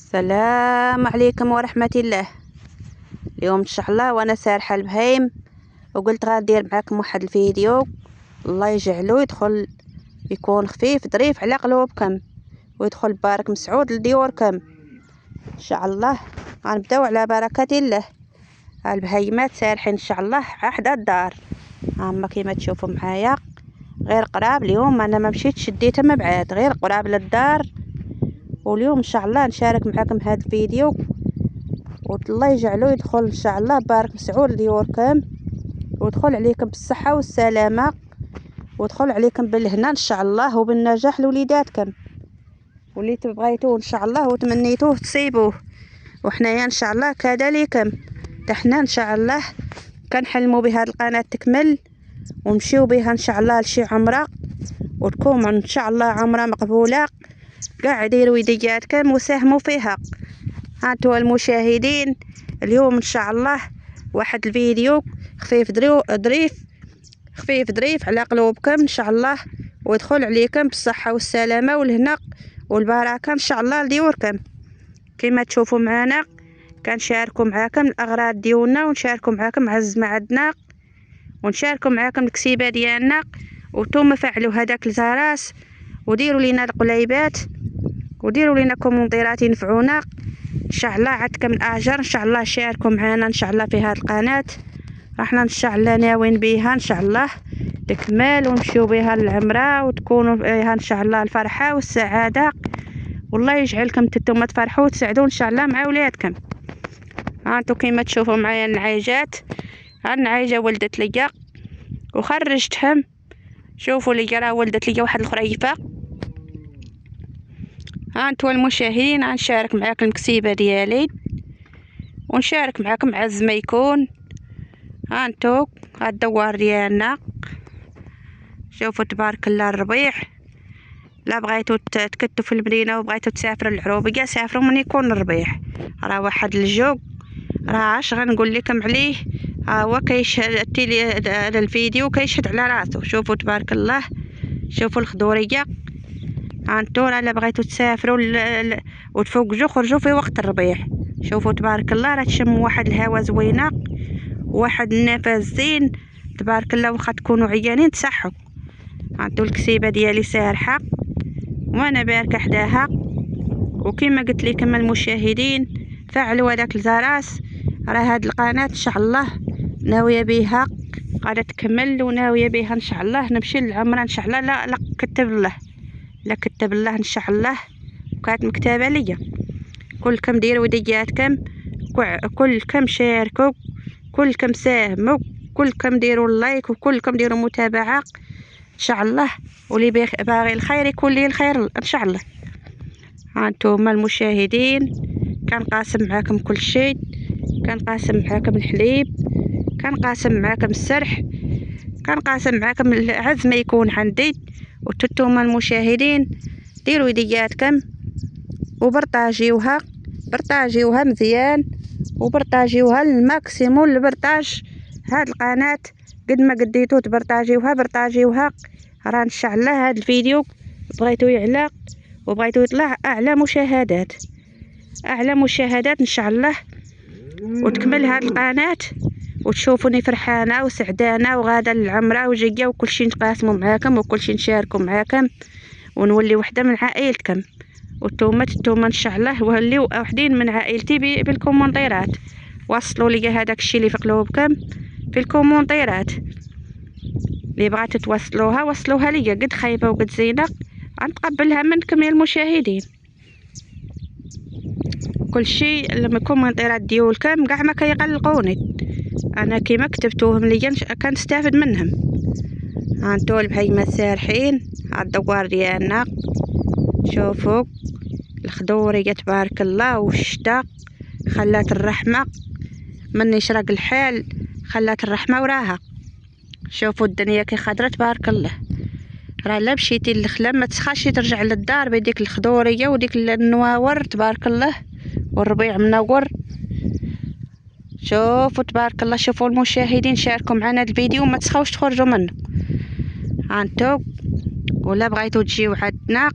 السلام عليكم ورحمة الله. اليوم ان شاء الله وانا سارحة البهيم وقلت غادير معاكم واحد الفيديو الله يجعلو يكون خفيف ظريف على قلوبكم ويدخل بارك مسعود لديوركم ان شاء الله. غنبداو على بركة الله. البهيمات سارحين ان شاء الله حدا الدار، هما كيما تشوفوا معايا غير قراب. اليوم انا ما مشيت شديتها من بعاد، غير قراب للدار. واليوم ان شاء الله نشارك معكم هذا الفيديو والله يجعله يدخل ان شاء الله بارك مسعود لديوركم ويدخل عليكم بالصحة والسلامة ويدخل عليكم بالهنا ان شاء الله وبالنجاح لوليداتكم واللي تبغيتوه ان شاء الله وتمنيتوه تصيبوه. وحنايا ان شاء الله كذلكم حنا ان شاء الله كنحلموا بهذه القناة تكمل ونمشيو بها ان شاء الله لشي عمره وتكون ان شاء الله عمره مقبوله. كاع ديروا يدياتكم وساهموا فيها. هانتوا المشاهدين اليوم ان شاء الله واحد الفيديو خفيف ظريف على قلوبكم ان شاء الله ويدخل عليكم بالصحه والسلامه والهنا والبركه ان شاء الله لديوركم. كما تشوفوا معنا كنشاركوا معاكم الاغراض ديالنا ونشاركوا معاكم عز ما عندنا ونشاركوا معاكم الكسيبه ديالنا. وانتم فعلوا هذاك الجرس وديروا لينا القليبات وديروا لنا كومونتيرات ينفعونا ان شاء الله. عندكم الاجر ان شاء الله. شاركوا معنا ان شاء الله في هذه القناه، راحنا ان شاء الله ناويين بها ان شاء الله تكمل ونمشيو بها للعمره وتكونوا فيها ان شاء الله الفرحه والسعاده والله يجعلكم نتوما تفرحوا وتسعدوا ان شاء الله مع ولادكم. هانتو كيما تشوفوا معايا النعيجات، النعيجه ولدت ليا وخرجتهم. شوفوا لي راه ولدت ليا واحد الخريفه. هانتو المشاهدين غنشارك معاكم الكسيبه ديالي ونشارك معاكم عز ما يكون. هانتو الدوار ديالنا شوفوا تبارك الله. الربيع لا بغيتو تكتو في المدينه وبغيتو تسافروا للعروبيه سافروا من يكون الربيع. راه واحد الجو راه اش غنقول لكم عليه، هو كيشهد هذا الفيديو كيشهد على راسو. شوفوا تبارك الله، شوفوا الخضوريه. هانتو راه لا بغيتو تسافروا وتفوقجوا خرجوا في وقت الربيع. شوفوا تبارك الله راه تشموا واحد الهواء زوينه واحد النفس زين تبارك الله. واخا تكونوا عيانين تصحوا. هانتو الكسيبه ديالي سارحه وانا باركه حداها. وكما قلت لكم المشاهدين فعلوا هذاك الجرس. راه هاد القناه ان شاء الله ناويه بها غادا تكمل وناويه بها ان شاء الله نمشي للعمره ان شاء الله. لا كتب الله ان شاء الله وكانت مكتابه ليا. كلكم ديروا ودياتكم، كلكم شاركوا، كلكم ساهموا، كلكم ديروا اللايك وكلكم ديروا متابعه ان شاء الله. واللي باغي الخير يكون ليه الخير ان شاء الله. هانتوما المشاهدين كنقاسم معاكم كل شيء، كنقاسم معاكم الحليب، كنقاسم معاكم السرح، كنقاسم معاكم العز ما يكون عندي. وانتوما المشاهدين ديروا يدياتكم وبرطاجيوها مزيان وبرطاجيوها الماكسيموم البرطاج. هاد القناه قد ما قديتو برطاجيوها. راه ان شاء الله هاد الفيديو بغيتو يعلى وبغيتو يطلع اعلى مشاهدات ان شاء الله وتكمل هاد القناه وتشوفوني فرحانه وسعدانه وغاده للعمره وجايه وكلشي نتقاسموا معاكم وكلشي نشاركوا معاكم ونولي وحده من عائلتكم. وانتوما ان شاء الله وليو وحدين من عائلتي بالكومونتيرات. وصلوا لي هذاك الشيء اللي في قلوبكم في الكومونتيرات. اللي بغات توصلوها وصلوها لي قد خايبه وقد زينه غنتقبلها منكم يا المشاهدين. كل شيء لما الكومونتيرات ديالكم كاع ما كيقلقوني انا كيما كتبتوهم ليا كنستافد منهم. هانتو البهيمات سارحين على الدوار ديالنا. شوفوا الخضوريه تبارك الله والشتا خلات الرحمه من يشرق الحال خلات الرحمه وراها. شوفوا الدنيا كي خضره تبارك الله. راه لا مشيتي للخلا ما تسخاش ترجع للدار بديك الخضوريه وديك النواور تبارك الله والربيع منور. شوفوا تبارك الله. شوفوا المشاهدين شاركوا معنا الفيديو وما تسخاوش تخرجوا منه. هانتو ولا بغيتو تجيو عندنا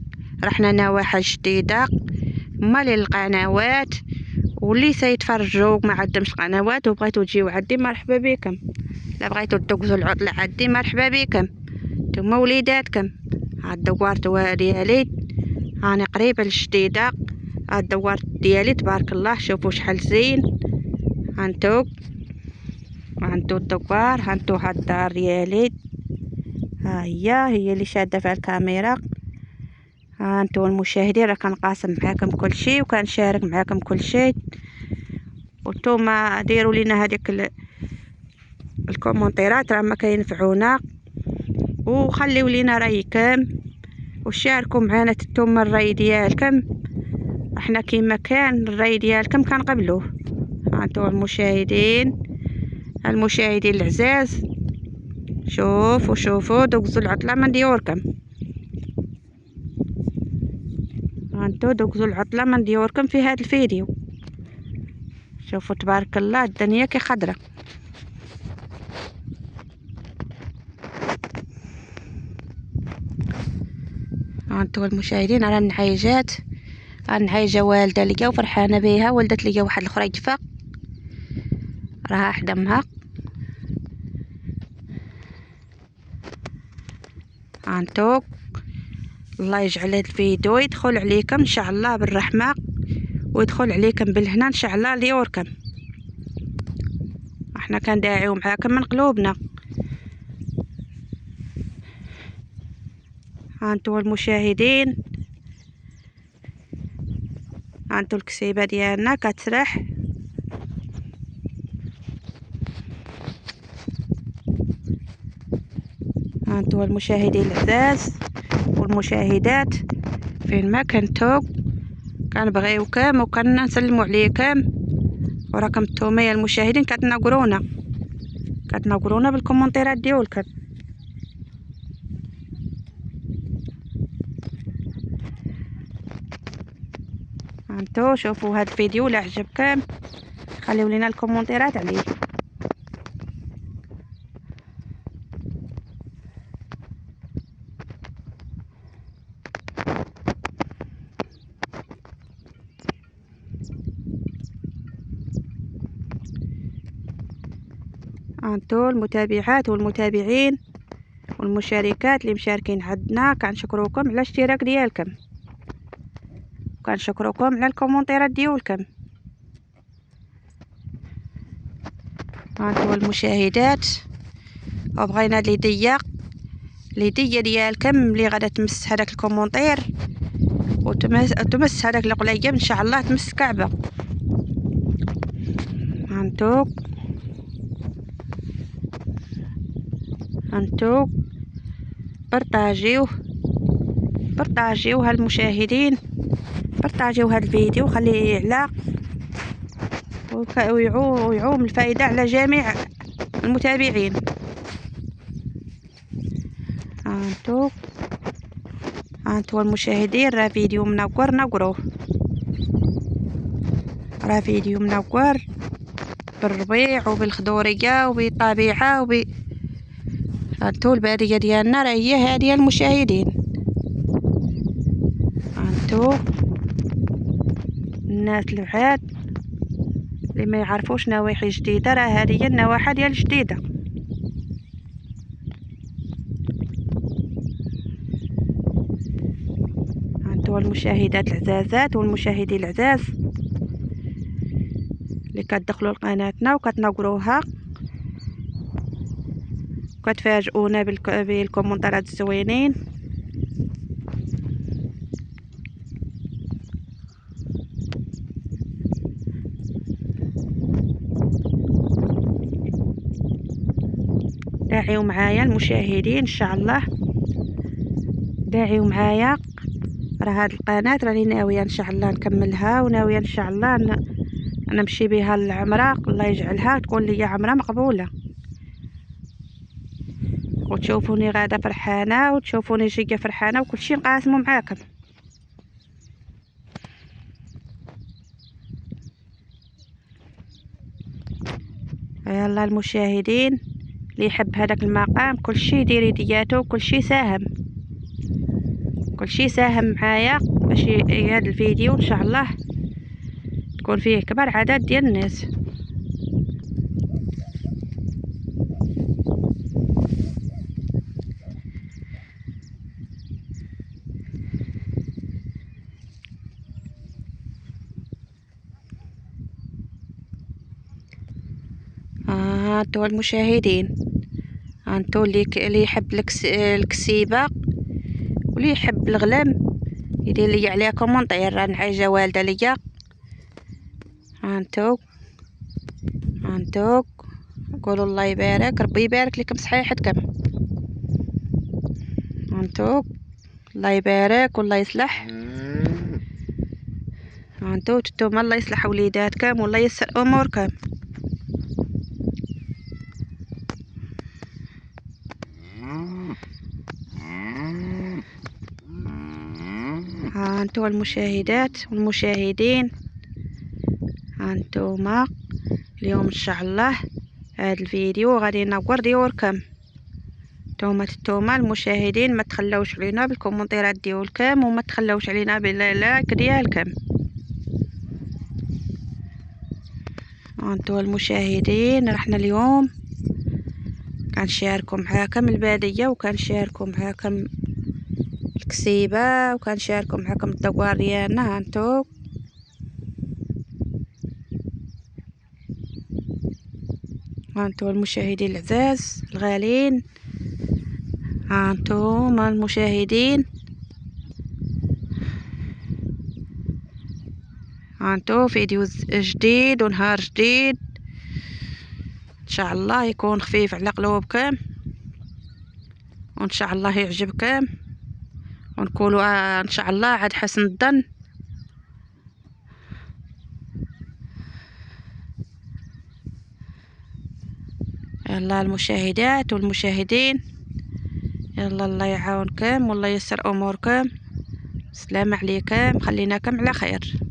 رحنا نواحي جديده هما للقنوات، واللي سيتفرجوا ما عندهمش قنوات وبغيتوا تجيو عندي مرحبا بكم. لا بغيتوا تدوزوا العطله عندي مرحبا بكم نتوما وليداتكم. ها الدوار ديالي هاني قريبه الجديده. ها الدوار ديالي تبارك الله شوفوا شحال زين. هانتو الدوار، هانتو هاد الدار ديالي ها هي اللي شاده فيها الكاميرا. هانتو المشاهدين راه كنقاسم معاكم كل شيء وكنشارك معاكم كل شيء، وانتوما ديروا لينا هذيك الكومونتيرات راه ما كينفعونا، وخليو لينا رايكم وشاركوا معنا نتوما الراي ديالكم. احنا كيما كان الراي ديالكم كنقبلوه. هانتو المشاهدين العزاز، شوفوا دوزوا العطله من ديوركم. هانتو دوزوا العطله من ديوركم في هذا الفيديو. شوفوا تبارك الله الدنيا كي خضره. هانتو المشاهدين على النعيجات، النعيجه والده ليا وفرحانه بها، ولدت ليا واحد الخريفه راها حدمها. هانتو الله يجعل هذا الفيديو يدخل عليكم ان شاء الله بالرحمه، ويدخل عليكم بالهنا ان شاء الله ليوركم. احنا كنداعيو معاكم من قلوبنا. هانتو المشاهدين، هانتو الكسيبه ديالنا كتسرح. هانتو المشاهدين العزاز والمشاهدات فين ما كنتو كنبغيوكم وكنسلموا عليكم، وراكم نتوما يا المشاهدين كتناقرونا بالكومونتيرات ديالكم. هانتو شوفوا هاد الفيديو لا عجبكم خليو لينا الكومونتيرات عليه. هانتو المتابعات والمتابعين والمشاركات اللي مشاركين عندنا كنشكروكم على الاشتراك ديالكم، وكنشكروكم على الكومونتيرات ديالكم. هانتو المشاهدات، وبغينا الهديه ديالكم اللي غادا تمس هذاك الكومونتير وتمس هذاك القليم ان شاء الله تمس كعبه. هانتو بارطاجيو هالمشاهدين، بارطاجيو هذا الفيديو خليه يعلى ويعوم الفائده على جميع المتابعين. هانتو المشاهدين راه فيديو منور نقروه، راه فيديو منور بالربيع وبالخضوريه وبالطبيعه هانتو الباديه ديالنا راه هي هاديه المشاهدين. هانتو الناس البعاد اللي ما يعرفوش نواحي جديده راه هذه هي النواحي ديال جديده. هانتو المشاهدات العزازات والمشاهدين العزاز اللي كتدخلوا لقناتنا وكتناقروها وكتفاجئونا بالكومونتيرات الزوينين. داعيو معايا المشاهدين ان شاء الله، داعيو معايا. راه هاد القناه راني ناويه ان شاء الله نكملها، وناويه ان شاء الله نمشي بها للعمره. الله يجعلها تكون لي عمره مقبوله، وتشوفوني غاده فرحانه وتشوفوني جايه فرحانه وكلشي نقاسمو معاكم. يلا المشاهدين اللي يحب هذاك المقام كلشي ديري دياتو، كلشي ساهم معايا باش هذا الفيديو ان شاء الله تكون فيه كبر عدد ديال الناس. هانتو المشاهدين، هانتو اللي يحب الكسيبه واللي يحب الغلم يدير لي عليها كومونطير، راه حاجه والده ليا. هانتو قولوا الله يبارك، ربي يبارك لكم صحيحتكم. هانتو الله يبارك والله يصلح. هانتو نتوما الله يصلح وليداتكم والله يسر اموركم. هانتو المشاهدات والمشاهدين، هانتوما اليوم ان شاء الله هذا الفيديو غادي ينور ديوركم. نتوما المشاهدين ما تخلوش علينا بالكومنتيرات ديالكم وما تخلوش علينا باللايك ديالكم. هانتو المشاهدين، رحنا اليوم كنشاركوا معاكم الباديه وكنشاركوا معاكم الكسيبه وكنشاركوا معاكم الدوار ديالنا. هانتو المشاهدين العزاز الغالين، هانتوما المشاهدين، هانتو فيديو جديد ونهار جديد ان شاء الله يكون خفيف على قلوبكم وان شاء الله يعجبكم ونقولوا ان شاء الله عاد حسن الظن. يلا المشاهدات والمشاهدين، يلا الله يعاونكم والله يسر اموركم. السلام عليكم، خليناكم على خير.